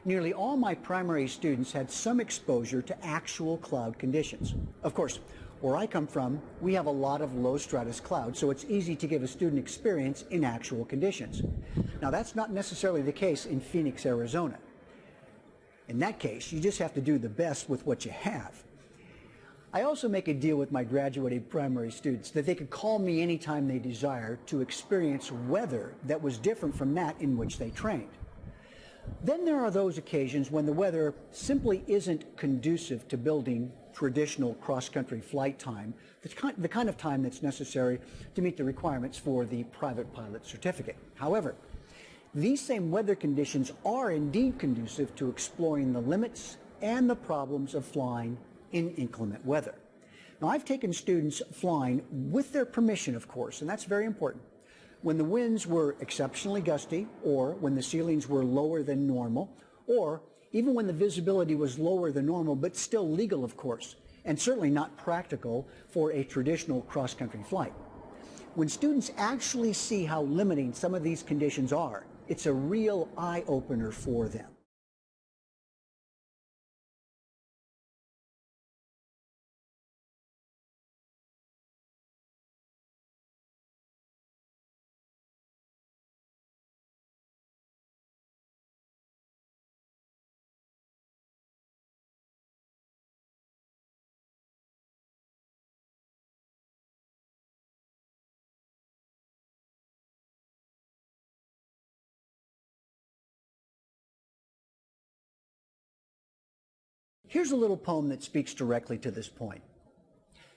Nearly all my primary students had some exposure to actual cloud conditions. Of course, where I come from, we have a lot of low stratus clouds, so it's easy to give a student experience in actual conditions. Now, that's not necessarily the case in Phoenix, Arizona. In that case, you just have to do the best with what you have. I also make a deal with my graduating primary students that they could call me anytime they desire to experience weather that was different from that in which they trained. Then there are those occasions when the weather simply isn't conducive to building traditional cross-country flight time, the kind of time that's necessary to meet the requirements for the private pilot certificate. However, these same weather conditions are indeed conducive to exploring the limits and the problems of flying in inclement weather. Now, I've taken students flying with their permission, of course, and that's very important, when the winds were exceptionally gusty, or when the ceilings were lower than normal, or even when the visibility was lower than normal, but still legal, of course, and certainly not practical for a traditional cross-country flight. When students actually see how limiting some of these conditions are, it's a real eye-opener for them. Here's a little poem that speaks directly to this point.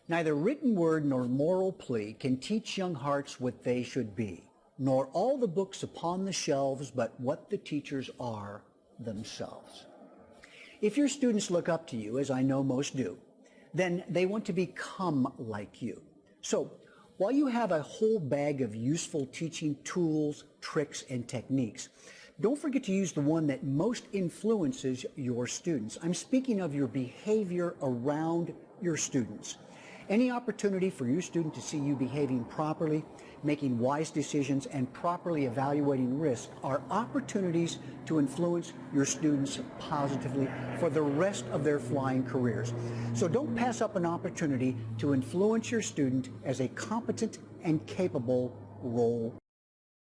Neither written word nor moral plea can teach young hearts what they should be, nor all the books upon the shelves, but what the teachers are themselves. If your students look up to you, as I know most do, then they want to become like you. So, while you have a whole bag of useful teaching tools, tricks, and techniques, don't forget to use the one that most influences your students. I'm speaking of your behavior around your students. Any opportunity for your student to see you behaving properly, making wise decisions, and properly evaluating risk are opportunities to influence your students positively for the rest of their flying careers. So don't pass up an opportunity to influence your student as a competent and capable role